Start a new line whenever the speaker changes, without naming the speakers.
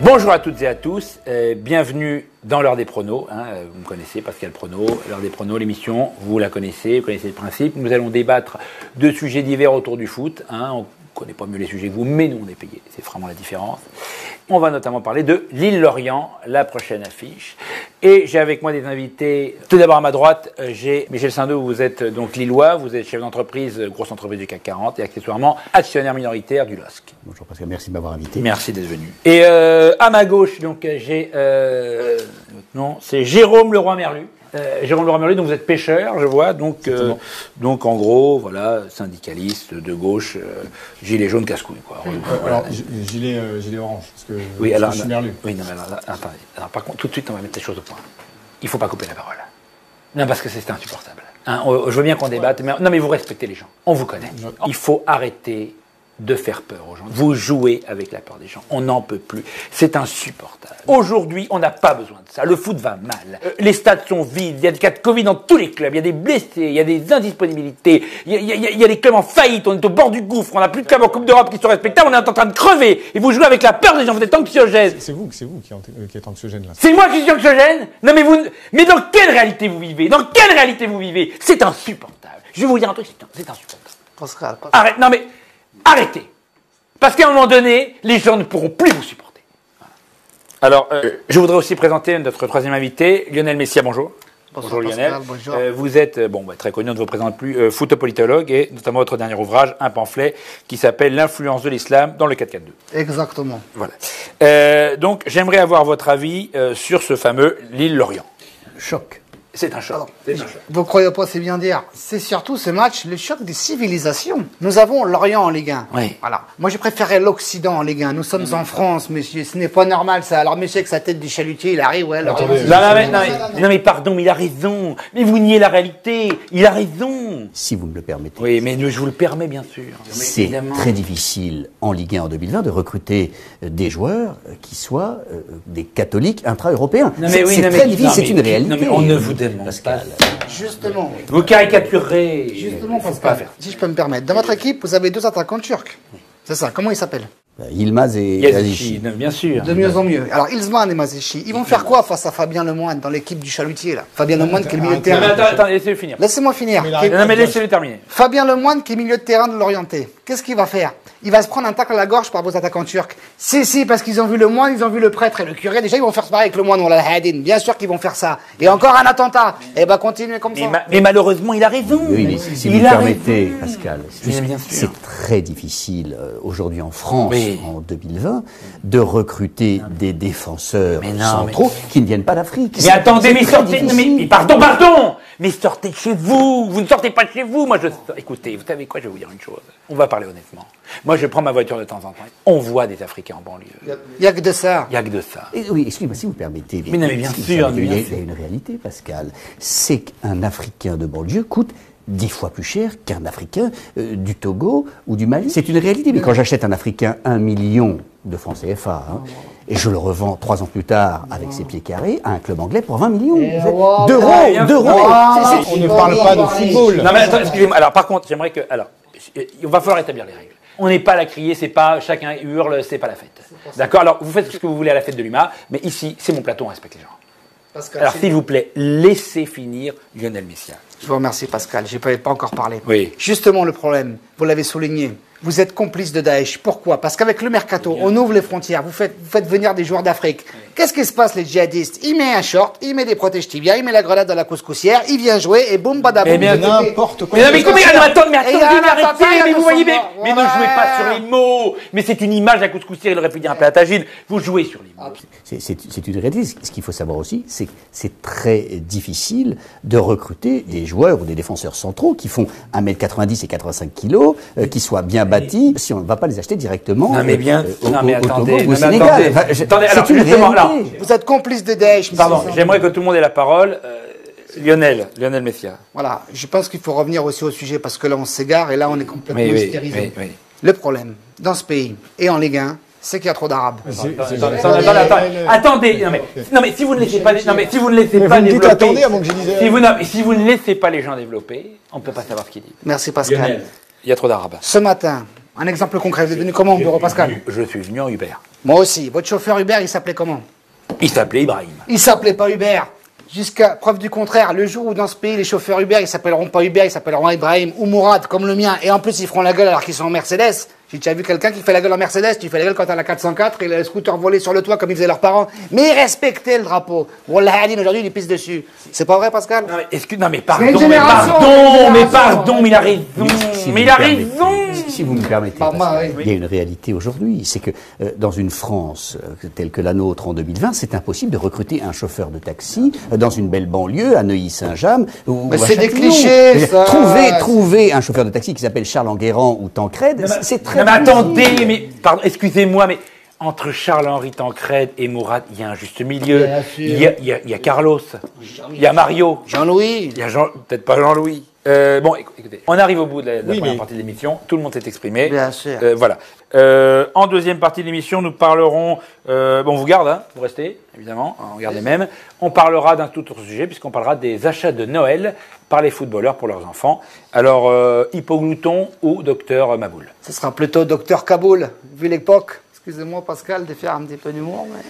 Bonjour à toutes et à tous, bienvenue dans l'heure des pronos, vous me connaissez, Pascal Prono, l'heure des pronos, l'émission, vous la connaissez, vous connaissez le principe, nous allons débattre de sujets divers autour du foot, on ne connaît pas mieux les sujets que vous, mais nous on est payés, c'est vraiment la différence. On va notamment parler de Lille-Lorient, la prochaine affiche, et j'ai avec moi des invités, tout d'abord à ma droite, j'ai Michel Sindou, vous êtes donc lillois, vous êtes chef d'entreprise, grosse entreprise du CAC 40 et accessoirement actionnaire minoritaire du LOSC.
Bonjour Pascal, merci de m'avoir invité.
Merci d'être venu. Et à ma gauche, donc j'ai non, c'est Jérôme Leroy-Merlu. Jérôme Leroy-Merlu, donc vous êtes pêcheur, je vois, donc en gros, voilà, syndicaliste de gauche, gilet jaune casse-couille, quoi.
Alors, gilet orange, parce que,
oui, alors,
je suis Merlu.
Oui, non, mais alors, attendez. Alors, par contre, tout de suite, on va mettre les choses au point. Il ne faut pas couper la parole. Non, parce que c'est insupportable. Je veux bien qu'on débatte, mais non, mais vous respectez les gens. On vous connaît. Il faut arrêter de faire peur aux gens. Vous jouez avec la peur des gens. On n'en peut plus. C'est insupportable. Aujourd'hui, on n'a pas besoin de ça. Le foot va mal. Les stades sont vides. Il y a des cas de Covid dans tous les clubs. Il y a des blessés. Il y a des indisponibilités. Il y a des clubs en faillite. On est au bord du gouffre. On n'a plus de clubs en Coupe d'Europe qui sont respectables. On est en train de crever. Et vous jouez avec la peur des gens. Vous êtes anxiogène.
C'est vous qui êtes anxiogène, là.
C'est moi qui suis anxiogène? Non, mais dans quelle réalité vous vivez? Dans quelle réalité vous vivez? C'est insupportable. Je vais vous dire un truc. C'est insupportable.
Pascal.
Arrête. Non, mais arrêtez. Parce qu'à un moment donné, les gens ne pourront plus vous supporter. Alors, je voudrais aussi présenter notre troisième invité, Lionel Messia, bonjour.
Bonjour
Lionel.
Pascal, bonjour.
Vous êtes, très connu, on ne vous présente plus, photopolitologue et notamment votre dernier ouvrage, un pamphlet qui s'appelle L'influence de l'islam dans le 4-4-2.
Exactement.
Voilà. Donc, j'aimerais avoir votre avis sur ce fameux Lille-Lorient.
Choc.
C'est un choc.
Vous croyez pas, c'est bien dire. C'est surtout ce match, le choc des civilisations. Nous avons l'Orient en Ligue 1.
Oui.
Voilà. Moi, j'ai préféré l'Occident en Ligue 1. Nous sommes en France, monsieur. Ce n'est pas normal, ça. Alors, monsieur, avec sa tête du chalutier, il arrive, ouais, l'Orient.
Non, mais pardon, mais il a raison. Mais vous niez la réalité. Il a raison.
Si vous me le permettez.
Oui, mais je vous le permets, bien sûr.
C'est très difficile en Ligue 1 en 2020 de recruter des joueurs qui soient des catholiques intra-européens. C'est très difficile, c'est une réalité.
Non, mais on ne vous demande
Pascal.
pas.
Justement.
Vous caricaturez.
Justement, Pascal. Si je peux me permettre. Dans votre équipe, vous avez deux attaquants turcs. C'est ça. Comment ils s'appellent?
Yilmaz et
Yazici, bien sûr.
De mieux en mieux. Alors, Ilzman et Mazichi, ils vont faire quoi face à Fabien Lemoine dans l'équipe du chalutier, là? Fabien Lemoine qui est le milieu de terrain.
Non, mais attends, laissez-le finir.
Laissez-moi finir.
Non, mais laissez-le terminer.
Fabien Lemoine qui est milieu de terrain de l'Orienté. Qu'est-ce qu'il va faire? Il va se prendre un tacle à la gorge par vos attaquants turcs. Si, parce qu'ils ont vu le moine, ils ont vu le prêtre et le curé. Déjà, ils vont faire pareil avec le moine ou la hadin. Bien sûr qu'ils vont faire ça. Et encore un attentat. Eh ben, continuez comme ça.
Mais malheureusement, il a raison.
Oui, mais si vous me permettez, Pascal, c'est très difficile aujourd'hui en France, en 2020, de recruter des défenseurs centraux qui ne viennent pas d'Afrique.
Mais attendez, mais sortez, mais pardon, mais sortez de chez vous. Vous ne sortez pas de chez vous. Moi, écoutez, vous savez quoi, je vais vous dire une chose. On va parler honnêtement. Moi, je prends ma voiture de temps en temps. On voit des Africains en banlieue.
Il n'y a que de ça.
Il n'y a que de ça.
Et oui, excusez-moi, si vous permettez.
Mais non, mais bien sûr.
Il y a une réalité, Pascal. C'est qu'un Africain de banlieue coûte 10 fois plus cher qu'un Africain du Togo ou du Mali. C'est une réalité. Mais quand j'achète un Africain 1 million de francs CFA, et je le revends 3 ans plus tard avec ses pieds carrés à un club anglais pour 20 millions d'euros.
On ne parle pas de football.
Non, mais attends, excusez-moi. Alors, par contre, j'aimerais que... Alors, il va falloir établir les règles. On n'est pas là à crier, c'est pas chacun hurle, c'est pas la fête. D'accord? Alors, vous faites ce que vous voulez à la fête de l'UMA, mais ici, c'est mon plateau, on respecte les gens. Pascal, alors, s'il vous plaît, laissez finir Lionel Messia.
Je vous remercie, Pascal. Je n'ai pas encore parlé.
Oui.
Justement, le problème, vous l'avez souligné, vous êtes complice de Daesh. Pourquoi? Parce qu'avec le mercato, on ouvre les frontières, vous faites venir des joueurs d'Afrique. Qu'est-ce qui se passe, les djihadistes? Il met un short, il met des protèges tibias, il met la grenade dans la couscoussière, il vient jouer et boum, badaboum.
Mais n'importe quoi.
Mais attendez, arrêtez, mais vous voyez, mais ne jouez pas sur les mots. Mais c'est une image, la couscoussière, il aurait pu dire un platagine. Vous jouez sur les mots.
C'est une réalité. Ce qu'il faut savoir aussi, c'est que c'est très difficile de recruter des joueurs ou des défenseurs centraux qui font 1m90 et 85 kg, qui soient bien bâtis, si on ne va pas les acheter directement
au Togo
ou au Sénégal.
Attendez, alors,
c'est une
justement,
réalité.
Vous êtes complice de Daesh.
Pardon, j'aimerais que tout le monde ait la parole. Lionel Messia.
Voilà, je pense qu'il faut revenir aussi au sujet parce que là on s'égare et là on est complètement hystérisé.
Oui.
Le problème dans ce pays et en Ligue 1, c'est qu'il y a trop d'Arabes.
Attendez, non mais si vous ne laissez pas, si vous ne laissez pas développer,
attendez avant que je dise.
si vous ne laissez pas les gens développer, on ne peut pas savoir ce qu'ils disent.
Merci Pascal.
Lionel, il y a trop d'Arabes.
Ce matin, un exemple concret, vous êtes venu comment au bureau Pascal?
Je suis venu en Uber.
Moi aussi. Votre chauffeur Uber, il s'appelait comment?
Il s'appelait Ibrahim.
Il s'appelait pas Uber. Jusqu'à preuve du contraire, le jour où dans ce pays, les chauffeurs Uber, ils s'appelleront pas Uber, ils s'appelleront Ibrahim ou Mourad, comme le mien, et en plus ils feront la gueule alors qu'ils sont en Mercedes. J'ai déjà vu quelqu'un qui fait la gueule en Mercedes, tu fais la gueule quand t'as la 404 et le scooter volé sur le toit comme ils faisaient leurs parents. Mais ils respectaient le drapeau. Wallah Hadin, aujourd'hui, il pisse dessus. C'est pas vrai, Pascal?
Non mais pardon,
une
mais
génération,
pardon, mais il a raison. Mais il a raison.
Si vous me permettez,
Pas moi,
Pascal,
oui.
il y a une réalité aujourd'hui, c'est que dans une France telle que la nôtre en 2020, c'est impossible de recruter un chauffeur de taxi dans une belle banlieue, à Neuilly-Saint-James ou
Mais
à
c'est des
Châtillon.
clichés, ça.
Trouver un chauffeur de taxi qui s'appelle Charles Enguerrand ou Tancred, c'est très
Non mais
difficile.
attendez, mais pardon, excusez-moi, mais entre Charles-Henri Tancred et Mourad, il y a un juste milieu.
Bien sûr.
Il y a Carlos, il y a Mario,
Jean-Louis.
il y a peut-être pas Jean-Louis. Bon, écoutez, on arrive au bout de la
Oui,
première
mais-
partie de l'émission. Tout le monde s'est exprimé.
Bien sûr.
Voilà. En deuxième partie de l'émission, nous parlerons. Bon, on vous garde, hein, vous restez, évidemment. On garde les mêmes. On parlera d'un tout autre sujet, puisqu'on parlera des achats de Noël par les footballeurs pour leurs enfants. Alors, Hippoglouton ou Docteur Maboul?
Ce sera plutôt Docteur Kaboul, vu l'époque. Excusez-moi, Pascal, de faire un petit peu d'humour, mais...